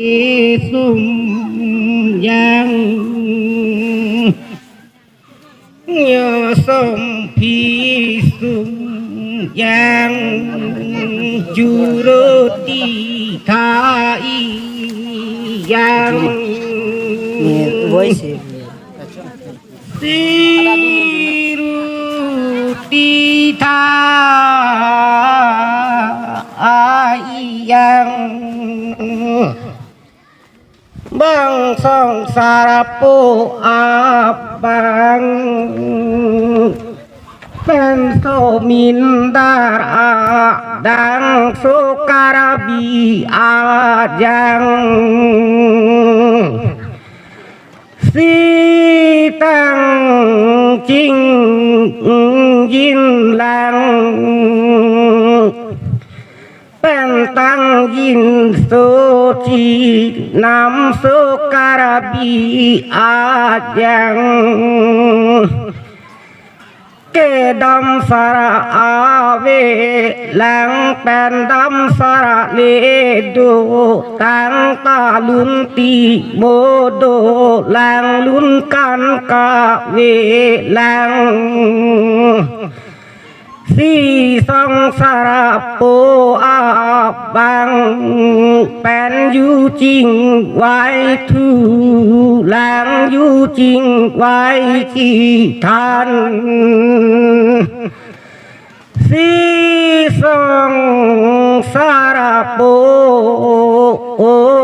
สุมยังยอสมพีสุมยังจุรติทายยังสิรุติทายยัง bang sangsara po abang penso mindara dan sukarabi ajang sitang ching yin langเป็นตั้งยินโสจีนำโสการบีอายังเกดำสระอาเวแหลงเป็นดำสระเลดูตั้งตาลุนตีโมโดแหลงลุนกันกาเวแหลงสีสองสระโปอาบังเป็นอยู่จริงไว้ทูแหลงอยู่จริงไว้ที่ทันสีสองสระโป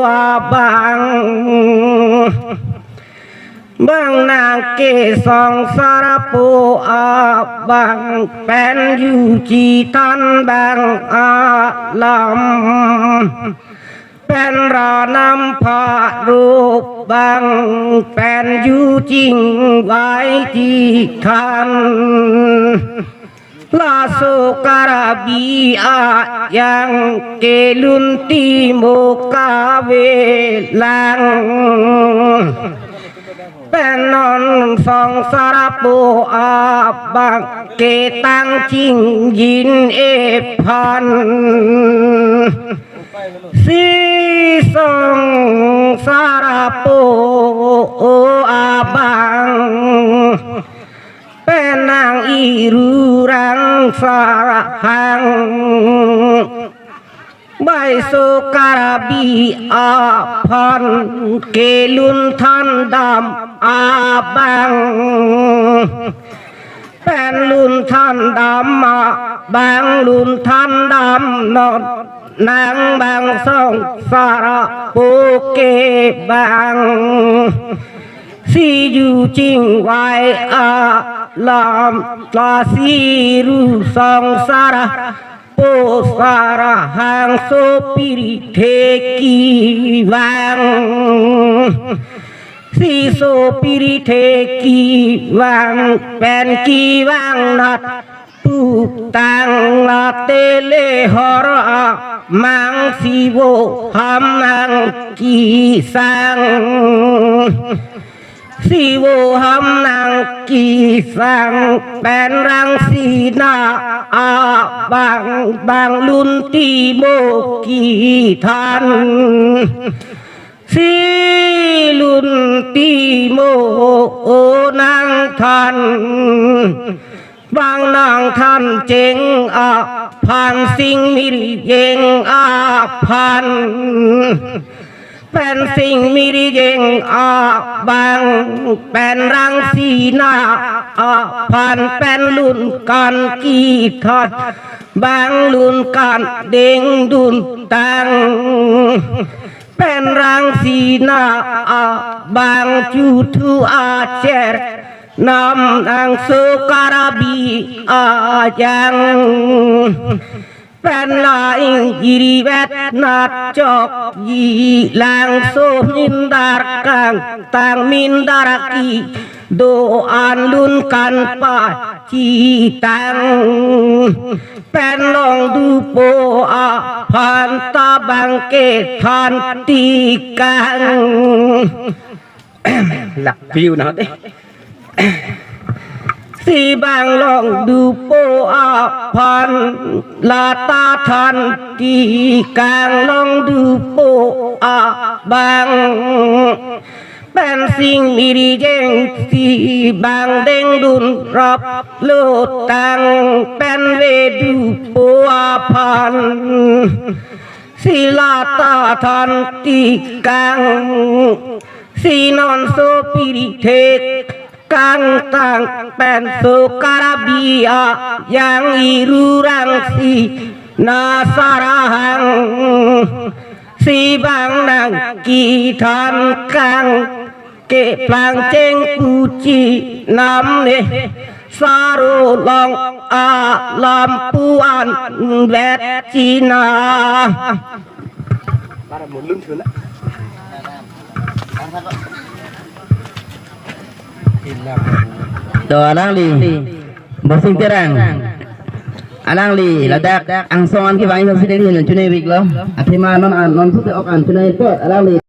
อาบังบางนางเกสองสารปูอาบังเป็นอยู่จีทันบางอาลำเป็นรานำพารูปบางเป็นอยู่จริงไว้ที่ทันลาโสการบีอายังเกลุนติโมกาเวลังเป็นนอนสองสารปูอาบังเกตังจิงยินเอพันสีสองสารปูอาบังเป็นนางอีรูรังสารหังใบสุการบีอาพันเกลุนทันดำอาบังเป็นลุนทันดำอาบังลุนทันดำนอนนางบังสองสารปูเกบังสีอยู่จริงไว้อาลามลาสีรูสองสารปูสารหังโสปิริเทกีวังสีโสปิริเทกีวังเป็นกีวังนัดปูตังลาเตเลหระมังสีโวหัมนังกีสังสีโวหัมนังกีสังเป็นรังสีนาอาบังลุนตีโมกีทันสีลุนตีโมโอนางทันบางนางทันเจงอาพันสิงมิริเยงอาพันเป็นสิ่งมิริเยงอาบังเป็นรังสีนาอาพันเป็นลุนกันกีทัดบางลุนกันเด้งดุนตังเป็นรังสีนาอาบังจุทุอาเจรนำนางสุการบีอายังเป็นลายยิริเวทนัดจอกยีลังโซมินดาร์กังตังมินดาร์กีโดอันลุนกันปาจีตังเป็นลองดูโปอาพันตาบังเกทันตีกังหลักวิวนะเด้ สีบางลองดูโปอาพันลาตาทันที่กลางลองดูโปอาบางเป็นสิ่งมีดีเจงที่บางเด้งดุนรับโลดตังเป็นเวดูโปอาพันศิลาตาทันตีกังสีนอนโซปิริเทกกังตังเป็นโซการาบีอายังอิรุรังสีนาสารังสีบางนางกีทันกังเก็บพลังเจงกูจีนำเนสารุลองอาลำปูอันแวดจีนาตัวalang li bosing terang alang li ladak ang songan ki bangi sa sideng ni chunay biglo at hima non non puti ok an chunay pot alang li